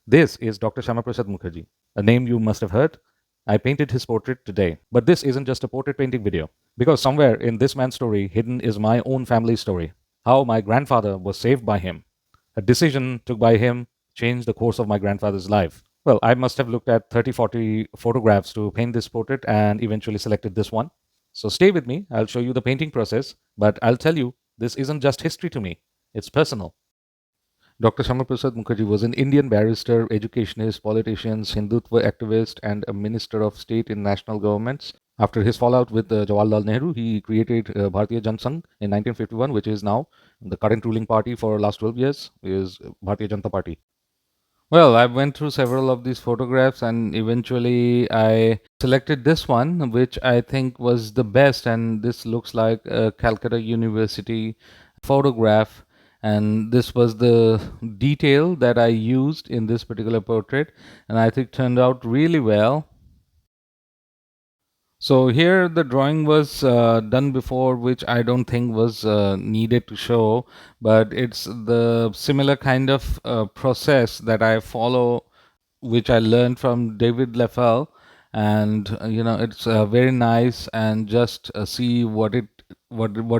This is Dr. Shyama Prasad Mukherjee, a name you must have heard. I painted his portrait today. But this isn't just a portrait painting video, because somewhere in this man's story hidden is my own family story. How my grandfather was saved by him. A decision took by him changed the course of my grandfather's life. Well, I must have looked at 30, 40 photographs to paint this portrait and eventually selected this one. So stay with me, I'll show you the painting process, but I'll tell you, this isn't just history to me, it's personal. Dr. Shyama Prasad Mukherjee was an Indian barrister, educationist, politician, Hindutva activist, and a minister of state in national governments. After his fallout with Jawaharlal Nehru, he created Bharatiya Janata Sangh in 1951, which is now the current ruling party for last 12 years, is Bharatiya Janata Party. Well, I went through several of these photographs and eventually I selected this one, which I think was the best. And this looks like a Calcutta University photograph. And this was the detail that I used in this particular portrait, and I think turned out really well. So here the drawing was done before, which I don't think was needed to show, but it's the similar kind of process that I follow, which I learned from David Leffel, and it's very nice. And just see what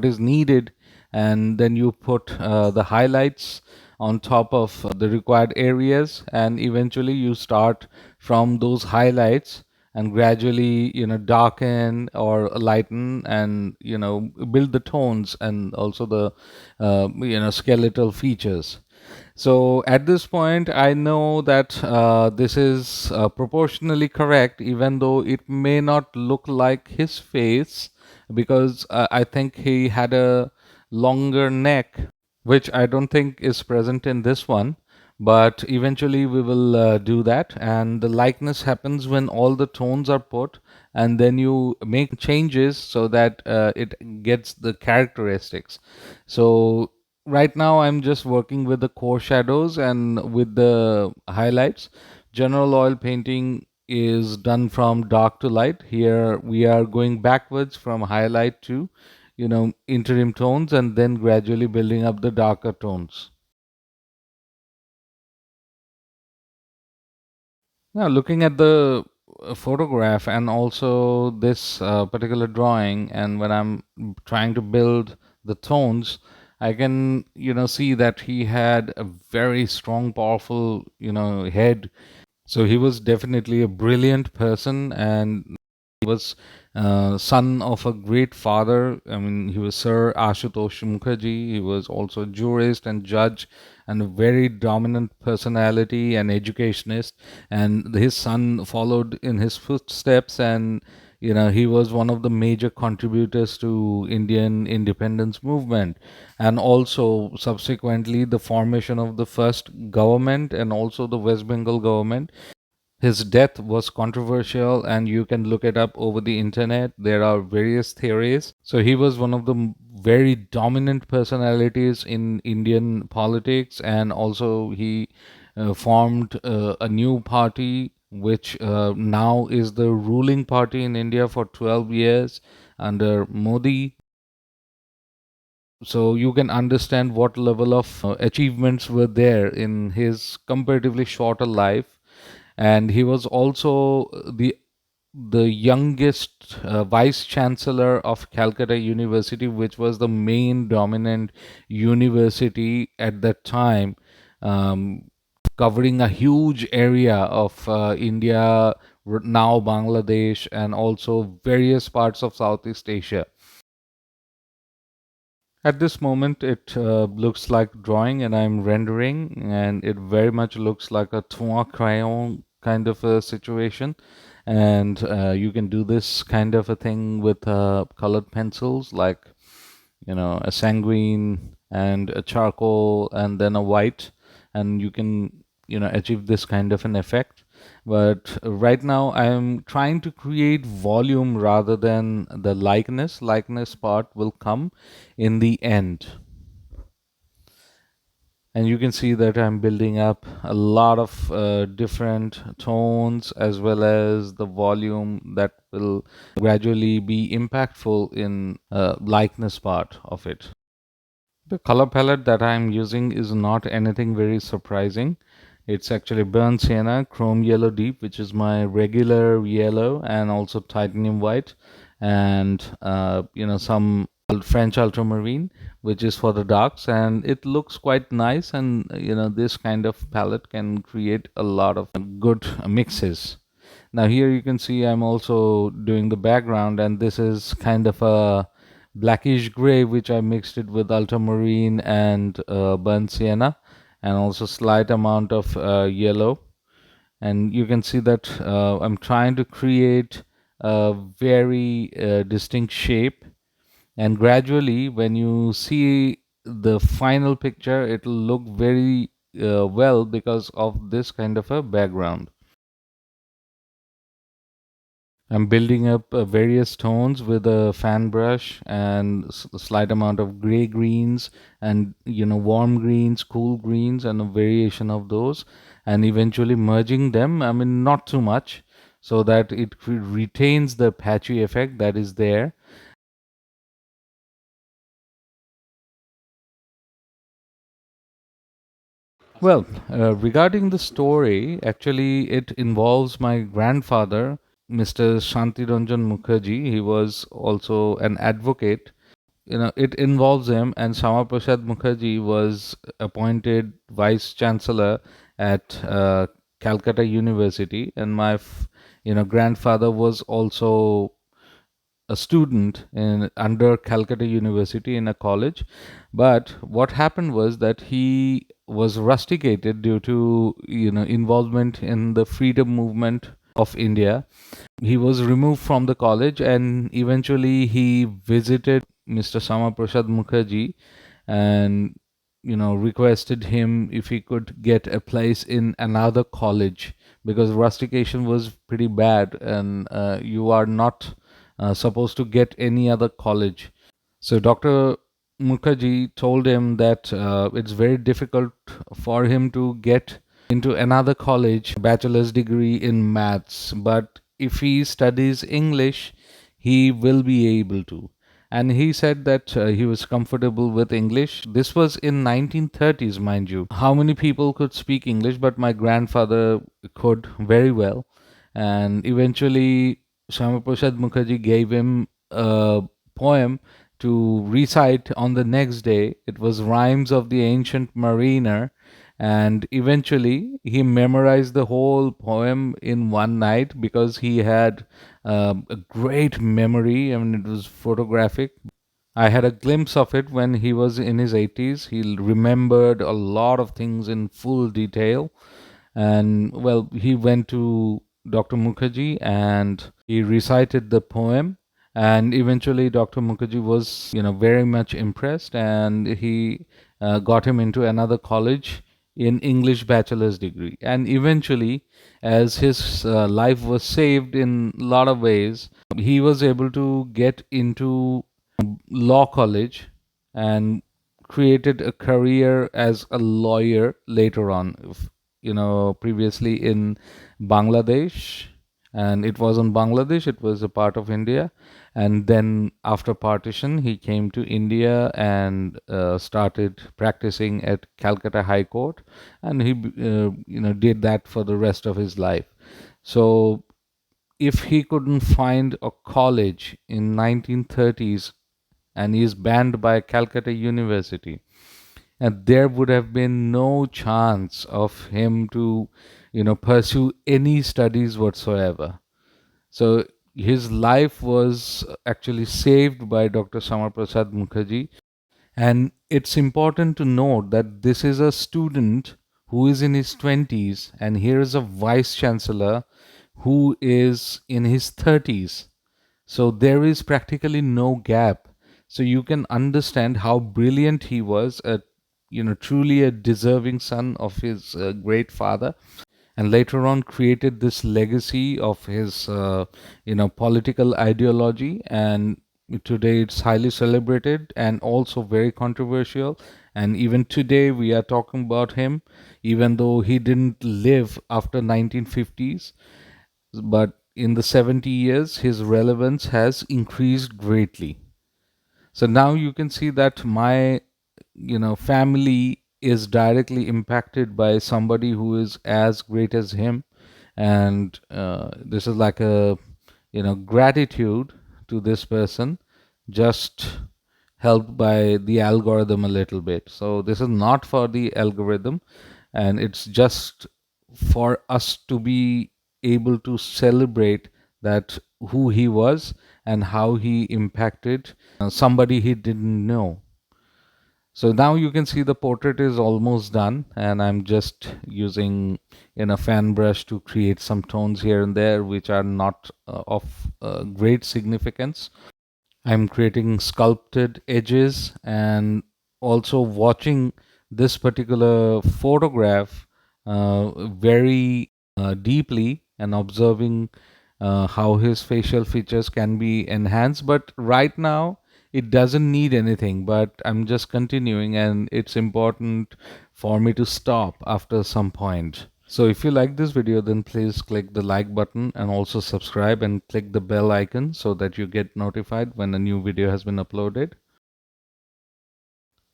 is needed, and then you put the highlights on top of the required areas, and eventually you start from those highlights and gradually darken or lighten, and build the tones and also the skeletal features. So at this point, I know that this is proportionally correct, even though it may not look like his face, because I think he had a longer neck, which I don't think is present in this one. But eventually we will do that, and the likeness happens when all the tones are put, and then you make changes so that it gets the characteristics. So right now I'm just working with the core shadows and with the highlights. General oil painting is done from dark to light. Here we are going backwards from highlight to interim tones, and then gradually building up the darker tones. Now, looking at the photograph and also this particular drawing, and when I'm trying to build the tones, I can see that he had a very strong, powerful head. So he was definitely a brilliant person, and he was son of a great father. I mean, he was Sir Ashutosh Mukherjee. He was also a jurist and judge, and a very dominant personality and educationist. And his son followed in his footsteps, and he was one of the major contributors to Indian independence movement, and also subsequently the formation of the first government and also the West Bengal government. His death was controversial, and you can look it up over the internet. There are various theories. So he was one of the very dominant personalities in Indian politics, and also he formed a new party, which now is the ruling party in India for 12 years under Modi. So you can understand what level of achievements were there in his comparatively shorter life. And he was also the youngest vice chancellor of Calcutta University, which was the main dominant university at that time, um, covering a huge area of India, now Bangladesh, and also various parts of Southeast Asia. At this moment, it looks like drawing, and I'm rendering, and it very much looks like a trois crayon kind of a situation. And you can do this kind of a thing with colored pencils, like a sanguine and a charcoal and then a white, and you can achieve this kind of an effect. But right now I'm trying to create volume rather than the likeness part will come in the end. And you can see that I'm building up a lot of different tones, as well as the volume that will gradually be impactful in likeness part of it. The color palette that I'm using is not anything very surprising. It's actually burnt sienna, chrome yellow deep, which is my regular yellow, and also titanium white, and some French ultramarine, which is for the darks, and it looks quite nice. And this kind of palette can create a lot of good mixes. Now here you can see I'm also doing the background, and this is kind of a blackish gray, which I mixed it with ultramarine and burnt sienna, and also slight amount of yellow. And you can see that I'm trying to create a very distinct shape. And gradually, when you see the final picture, it'll look very well because of this kind of a background. I'm building up various tones with a fan brush and a slight amount of gray greens and warm greens, cool greens, and a variation of those, and eventually merging them. I mean, not too much, so that it retains the patchy effect that is there. Well, regarding the story, actually, it involves my grandfather, Mr. Shantiranjan Mukherjee. He was also an advocate. It involves him, and Syama Prasad Mukherjee was appointed vice chancellor at Calcutta University, and my grandfather was also a student in under Calcutta University in a college. But what happened was that he was rusticated due to involvement in the freedom movement of India. He was removed from the college, and eventually he visited Mr. Syama Prasad Mukherjee and requested him if he could get a place in another college, because rustication was pretty bad, and you are not supposed to get any other college. So Dr. Mukherjee told him that it's very difficult for him to get into another college, bachelor's degree in maths, but if he studies English, he will be able to. And he said that he was comfortable with English. This was in 1930s, mind you. How many people could speak English? But my grandfather could very well. And eventually, Syama Prasad Mukherjee gave him a poem to recite on the next day. It was Rhymes of the Ancient Mariner, and eventually he memorized the whole poem in one night because he had a great memory. I mean, it was photographic. I had a glimpse of it when he was in his 80s. He remembered a lot of things in full detail. And well, he went to Dr. Mukherjee and he recited the poem. And eventually, Dr. Mukherjee was, very much impressed, and he got him into another college in English bachelor's degree. And eventually, as his life was saved in a lot of ways, he was able to get into law college and created a career as a lawyer later on. Previously in Bangladesh, and it wasn't Bangladesh, it was a part of India. And then after partition, he came to India and started practicing at Calcutta High Court, and he did that for the rest of his life. So if he couldn't find a college in 1930s and he is banned by Calcutta University, and there would have been no chance of him to pursue any studies whatsoever. So his life was actually saved by Dr. Syama Prasad Mukherjee. And it's important to note that this is a student who is in his 20s, and here is a vice chancellor who is in his 30s. So there is practically no gap. So you can understand how brilliant he was, truly a deserving son of his great father, and later on created this legacy of his, political ideology. And today it's highly celebrated and also very controversial. And even today we are talking about him, even though he didn't live after 1950s, but in the 70 years his relevance has increased greatly. So now you can see that my family is directly impacted by somebody who is as great as him, and this is like a gratitude to this person, just helped by the algorithm a little bit. So this is not for the algorithm, and it's just for us to be able to celebrate that who he was and how he impacted somebody he didn't know. So now you can see the portrait is almost done, and I'm just using fan brush to create some tones here and there which are not of great significance. I'm creating sculpted edges, and also watching this particular photograph very deeply and observing how his facial features can be enhanced. But right now, it doesn't need anything, but I'm just continuing, and it's important for me to stop after some point. So if you like this video, then please click the like button and also subscribe and click the bell icon so that you get notified when a new video has been uploaded.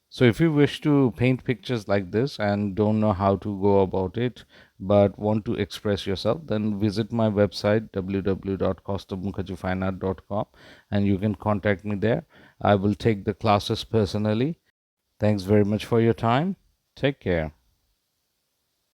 So if you wish to paint pictures like this and don't know how to go about it, but want to express yourself, then visit my website www.costofmukherjeefineart.com, and you can contact me there. I will take the classes personally. Thanks very much for your time. Take care.